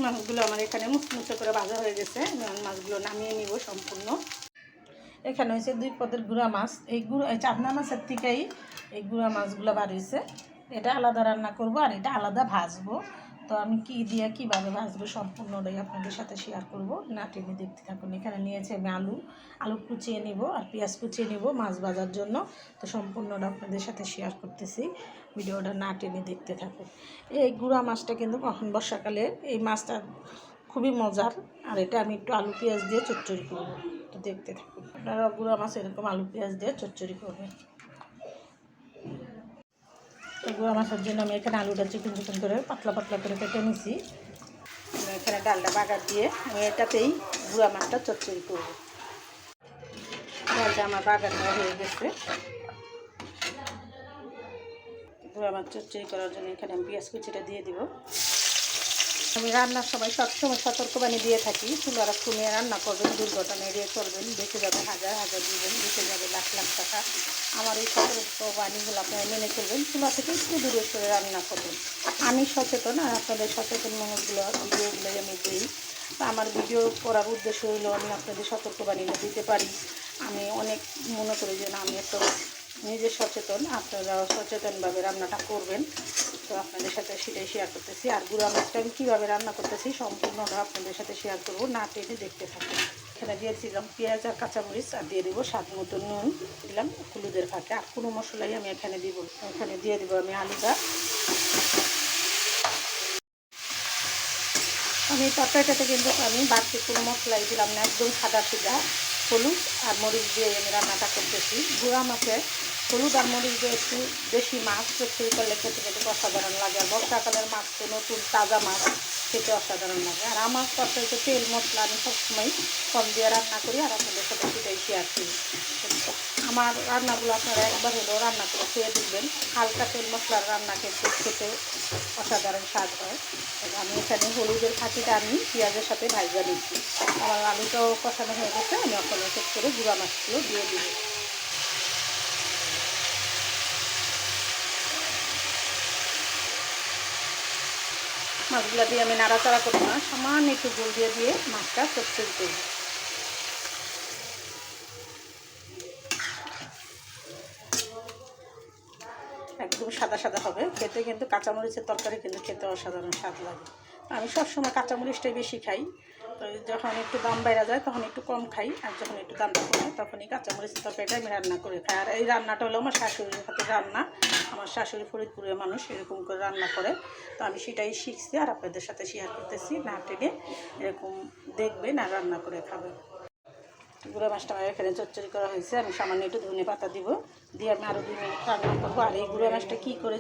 মাছগুলো আমার এখানে মুচমুচে করে ভাজা হয়ে গেছে। আমি মাছগুলো নামিয়ে নিব সম্পূর্ণ। এখানে হয়েছে 2 পদের গুঁড়া মাছ। এই চাপনা মাছের থেকেই এই গুঁড়া মাছগুলো বার হয়েছে। এটা আলাদা রান্না করব আর এটা আলাদা ভাজবো। তো আমি কি দিয়ে কীভাবে ভাজবো সম্পূর্ণটাই আপনাদের সাথে শেয়ার করব, না টেনে দেখতে থাকুন। এখানে নিয়েছে আমি আলু কুচিয়ে নিব আর পেঁয়াজ কুচিয়ে নিব মাছ ভাজার জন্য। তো সম্পূর্ণটা আপনাদের সাথে শেয়ার করতেছি, ভিডিওটা না টেনে দেখতে থাকুন। এই গুঁড়া মাছটা কিন্তু কখন বর্ষাকালের এই মাছটা খুবই মজার। আর এটা আমি একটু আলু পেঁয়াজ দিয়ে চচ্চড়ি করব, তো দেখতে থাকুন। আপনারা গুঁড়া মাছ এরকম আলু পেঁয়াজ দিয়ে চচ্চড়ি করবেন। তো গুঁড়া মাছের জন্য আমি এখানে আলুটা চিকন চিকন করে পাতলা পাতলা করে কেটে নিছি। আমি এখানে ডালটা বাগার দিয়ে আমি এটাতেই গুঁড়া মাছটা চচ্চড়ি করব। ডালটা আমার বাগার দেওয়া হয়ে গেছে। গুঁড়া মাছ চচ্চড়ি করার জন্য এখানে আমি পেঁয়াজ কুচিটা দিয়ে দিব। আমি রান্নার সময় সবসময় সতর্কবাণী দিয়ে থাকি, চুলারা কমিয়ে রান্না করবেন, দুর্ঘটনা এড়িয়ে চলবেন, বেঁচে যাবে হাজার হাজার জীবন, বেঁচে যাবে লাখ লাখ টাকা। আমার এই সতর্কবাণীগুলো আপনারা মেনে চলবেন, চুলা থেকে একটু দূরে সরে রান্না করবেন। আমি সচেতন আর আপনাদের সচেতন ভিডিওগুলোই আমি দিই। আমার ভিডিও করার উদ্দেশ্য হইলেও আমি আপনাদের সতর্কবাণীটা দিতে পারি। আমি অনেক মনে করি যে না, আমি একটা নিজে সচেতন, আপনারাও সচেতনভাবে রান্নাটা করবেন। তো আপনাদের সাথে সেটাই শেয়ার করতেছি। আর গুঁড়া মাছটা আমি কীভাবে রান্না করতেছি সম্পূর্ণটা আপনাদের সাথে শেয়ার করব, না টেনে দেখতে থাকুন। এখানে দিয়েছিলাম পেঁয়াজ আর কাঁচামরিচ, আর দিয়ে দেবো স্বাদ মতো নুন, দিলাম হলুদের ফাঁকে। আর কোনো মশলাই আমি এখানে দিব। এখানে দিয়ে দেবো আমি আলুটা। আমি তরকারিটাতে কিন্তু আমি বাড়তি কোনো মশলাই দিলাম না, একদম সাদা সিধা হলুদ আর মরিচ দিয়ে আমি রান্নাটা করতেছি। গুঁড়া মাছে হলুদ আর মরিচ দিয়ে একটু বেশি মাছ চচ্চড়ি করলে খেতে খেতে অসাধারণ লাগে। আর বর্ষাকালের মাছ তো নতুন তাজা মাছ, খেতে অসাধারণ লাগে। আর আমার তরকারিতে তেল মশলা আমি সবসময় কম দিয়ে রান্না করি, আর আপনাদের সাথে সেটাই শেয়ার করি। আমার রান্নাগুলো আপনারা একবার হলেও রান্না করে খেয়ে দেখবেন। হালকা তেল মশলার রান্না খেতে অসাধারণ স্বাদ হয়। আমি এখানে হলুদের ফাঁকিটা আমি পেঁয়াজের সাথে ভাজা দিচ্ছি। আমার আলুটাও কষানো হয়ে গেছে। আমি এখন এক করে গুঁড়া মাছগুলো দিয়ে দিব। মাছগুলো দিয়ে আমি নাড়াচাড়া করবো না, সামান্য একটু জল দিয়ে মাছটা চচ্চড়ি করব। একদম সাদা সাদা হবে খেতে, কিন্তু কাঁচামরিচের তরকারি কিন্তু খেতে অসাধারণ স্বাদ লাগে। আমি সবসময় কাঁচামরিচটাই বেশি খাই। তো যখন একটু দাম বাইরে যায় তখন একটু কম খাই, আর যখন একটু দামটা কমে তখনই কাঁচামরিচের তরকারিটা আমি রান্না করে খাই। আর এই রান্নাটা হলো আমার শাশুড়ির হাতে রান্না। আমার শাশুড়ি ফরিদপুরের মানুষ, এরকম করে রান্না করে। তো আমি সেটাই শিখছি আর আপনাদের সাথে শেয়ার করতেছি, না টেনে এরকম দেখবেন আর রান্না করে খাবেন। গুঁড়া মাছটা আমার এখানে চচ্চড়ি করা হয়েছে। আমি সামান্য একটু ধনে পাতা দিব, দিয়ে আমি আরও 2 মিনিট রান্না করবো। আর এই গুঁড়া মাছটা কী করে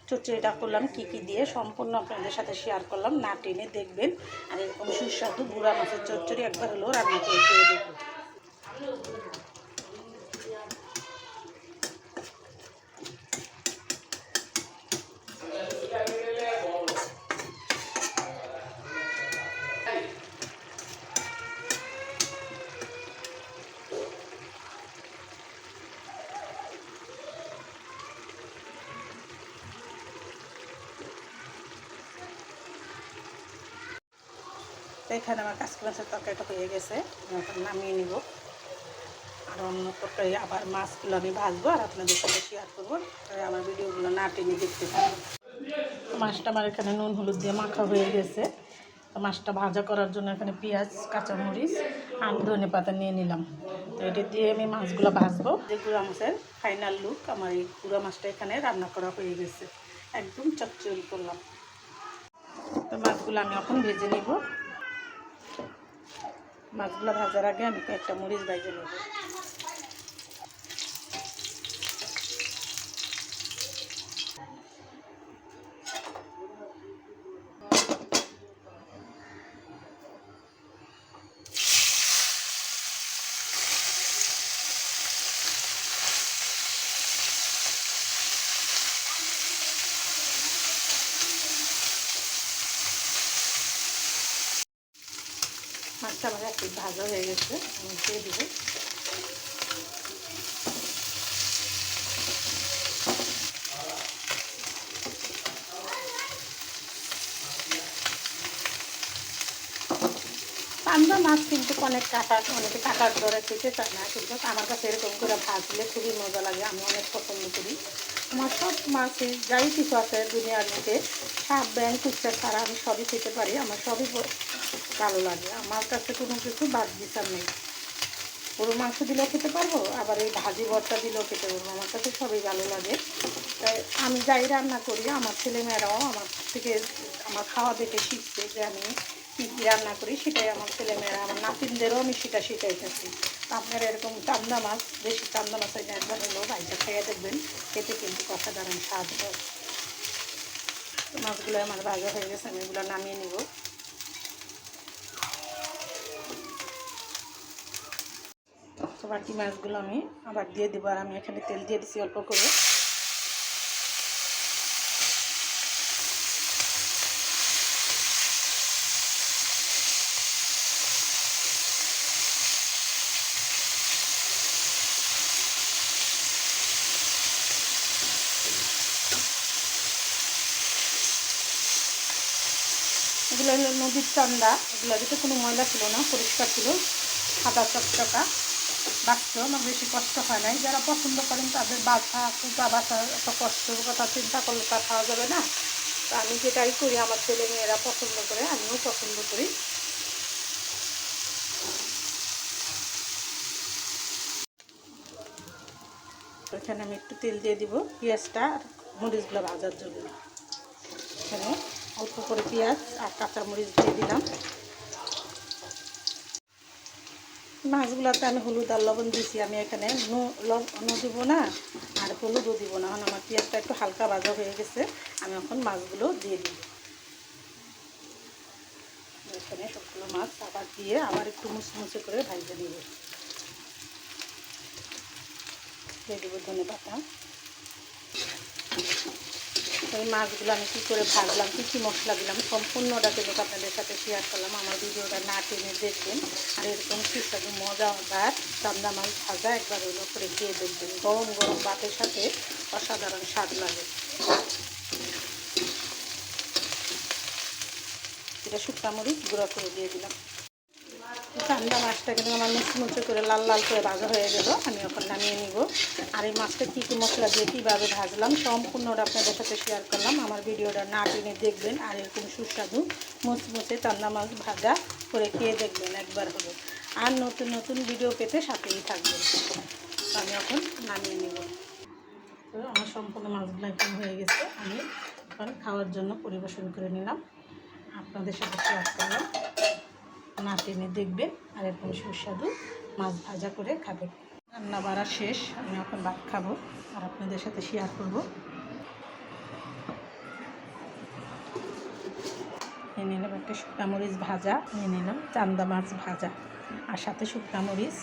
চচ্চড়িটা করলাম, কী কী দিয়ে সম্পূর্ণ আপনাদের সাথে শেয়ার করলাম, না টেনে দেখবেন। আর এরকম সুস্বাদু গুঁড়া মাছের চচ্চড়ি একবার হলেও রান্না করে খেয়ে দেখবেন। এখানে আমার কাঁচকি মাছের তরকারিটা হয়ে গেছে, আমি এখন নামিয়ে নিব। আর অন্য তরকারি আবার মাছগুলো আমি ভাজবো আর আপনাদের সাথে শেয়ার করবো। আমার ভিডিওগুলো না টেনে দেখতে পাবো। মাছটা আমার এখানে নুন হলুদ দিয়ে মাখা হয়ে গেছে। তো মাছটা ভাজা করার জন্য এখানে পেঁয়াজ কাঁচামরিচ আর ধনে পাতা নিয়ে নিলাম। তো এটা দিয়ে আমি মাছগুলো ভাজবো। যে গুঁড়া মাছের ফাইনাল লুক, আমার এই গুঁড়া মাছটা এখানে রান্না করা হয়ে গেছে, একদম চচ্চড়ি করলাম। তো মাছগুলো আমি এখন ভেজে নিব। মাছগুলো ভাজার আগে আমি কয়েকটা মরিচ ভেজে নেব। মাছটা আমার একটু ভাজা হয়ে গেছে, আমি দিয়ে দিব। চান্দা মাছ কিন্তু অনেক অনেকে কাটার দরে খেতে চায় না, কিন্তু আমার কাছে এরকম করে ভাজলে খুবই মজা লাগে, আমি অনেক পছন্দ করি। আমার সব মাছে যাই কিছু আছে দুনিয়ার মধ্যে, সাপ ব্যাং কুচ্চা ছাড়া আমি সবই খেতে পারি, আমার সবই ভালো লাগে। আমার কাছে কোনো কিছু বাদ বিচার নেই। গরুর মাংস দিলেও খেতে পারবো, আবার এই ভাজি ভর্তা দিলেও খেতে পারবো, আমার কাছে সবই ভালো লাগে। তাই আমি যাই রান্না করি, আমার ছেলেমেয়েরাও আমার থেকে আমার খাওয়া দেখে শিখছে যে আমি কী কী রান্না করি, সেটাই আমার ছেলেমেয়েরা, আমার নাতিনদেরও আমি সেটা শিখাইতেছি। আপনারা এরকম চান্দা মাছ, বেশি চান্দা মাছ একবার হলেও ভাইটা খাইয়ে দেখবেন, এতে কিন্তু অসাধারণ স্বাদ হয়। মাছগুলো আমার ভাজা হয়ে গেছে, আমি এগুলো নামিয়ে নিব। বাকি মাছগুলো আমি আবার দিয়ে দেবো, আর আমি এখানে তেল দিয়ে দিচ্ছি অল্প করে। এগুলো হলো নদীর চান্দা, এগুলো ভিতরে কোনো ময়লা ছিল না, পরিষ্কার ছিল, সাদা চকচকা, বাঁচতে আমার বেশি কষ্ট হয় নাই। যারা পছন্দ করেন তাদের বাছা কুটা বাছা এত কষ্টের কথা চিন্তা করলে তা খাওয়া যাবে না। তো আমি যেটাই করি আমার ছেলে মেয়েরা পছন্দ করে, আমিও পছন্দ করি। এখানে আমি একটু তেল দিয়ে দিব পেঁয়াজটা আর মরিচগুলো ভাজার জন্য। এখানে অল্প করে পেঁয়াজ আর কাঁচা মরিচ দিয়ে দিলাম। মাছগুলোতে আমি হলুদ আর লবণ দিয়েছি, আমি এখানে লবণও দিব না আর হলুদও দিব না। এখন আমার পেঁয়াজটা একটু হালকা ভাজা হয়ে গেছে, আমি এখন মাছগুলো দিয়ে দিব। এখানে সবগুলো মাছ আবার দিয়ে আবার একটু মুচমুচে করে ভাজতে দিব। দিয়ে দেবো ধনেপাতা। এই মাছগুলো আমি কী করে ভাজলাম, কী কী মশলা দিলাম, সম্পূর্ণটা কিন্তু আপনাদের সাথে শেয়ার করলাম। আমার ভিডিওটা না টেনে দেখবেন, আর এরকম সুস্বাদু মজাদার চান্দা মাছ ভাজা একবার হলো করে খেয়ে দেখবেন, গরম গরম ভাতের সাথে অসাধারণ স্বাদ লাগে। এটা শুকনা মরিচ গুঁড়া করে দিয়ে দিলাম। চান্দা মাছটা কিন্তু আমার মুচমুচে করে লাল লাল করে ভাজা হয়ে গেল, আমি এখন নামিয়ে নিব। আর এই মাছটা কী কী মশলা দিয়ে কীভাবে ভাজলাম সম্পূর্ণটা আপনাদের সাথে শেয়ার করলাম। আমার ভিডিওটা না টেনে দেখবেন, আর এরকম সুস্বাদু মুচমুচে চান্দা মাছ ভাজা করে খেয়ে দেখবেন একবার হলো। আর নতুন নতুন ভিডিও পেতে সাথেই থাকবেন। আমি এখন নামিয়ে নিব। তো আমার সম্পূর্ণ মাছগুলো এখন হয়ে গেছে, আমি এখন খাওয়ার জন্য পরিবেশন করে নিলাম, আপনাদের সাথে শেয়ার করলাম। না টেনে দেখবেন আর এরকম সুস্বাদু মাছ ভাজা করে খাবেন। রান্না বাড়া শেষ, আমি এখন ভাত খাবো আর আপনাদের সাথে শেয়ার করব। নিয়ে নিলাম একটা শুকনা মরিচ ভাজা, নিয়ে নিলাম চান্দা মাছ ভাজা আর সাথে শুকনা মরিচ।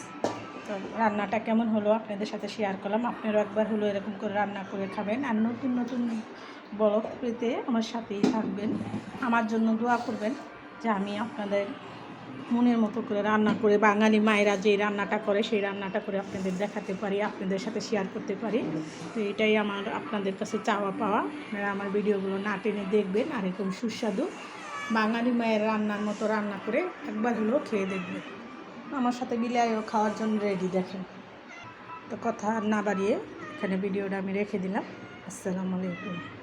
তো রান্নাটা কেমন হলো আপনাদের সাথে শেয়ার করলাম। আপনারাও একবার হলো এরকম করে রান্না করে খাবেন, আর নতুন নতুন ব্লগ পেতে আমার সাথেই থাকবেন। আমার জন্য দোয়া করবেন যে আমি আপনাদের মনের মতো করে রান্না করে, বাঙালি মায়েরা যে রান্নাটা করে সেই রান্নাটা করে আপনাদের দেখাতে পারি, আপনাদের সাথে শেয়ার করতে পারি। তো এটাই আমার আপনাদের কাছে চাওয়া পাওয়া। আপনারা আমার ভিডিওগুলো না টেনে দেখবেন, আর এরকম সুস্বাদু বাঙালি মায়ের রান্নার মতো রান্না করে একবার হলেও খেয়ে দেখবেন। আমার সাথে বিলাইও খাওয়ার জন্য রেডি, দেখেন। তো কথা না বাড়িয়ে এখানে ভিডিওটা আমি রেখে দিলাম। আসসালামু আলাইকুম।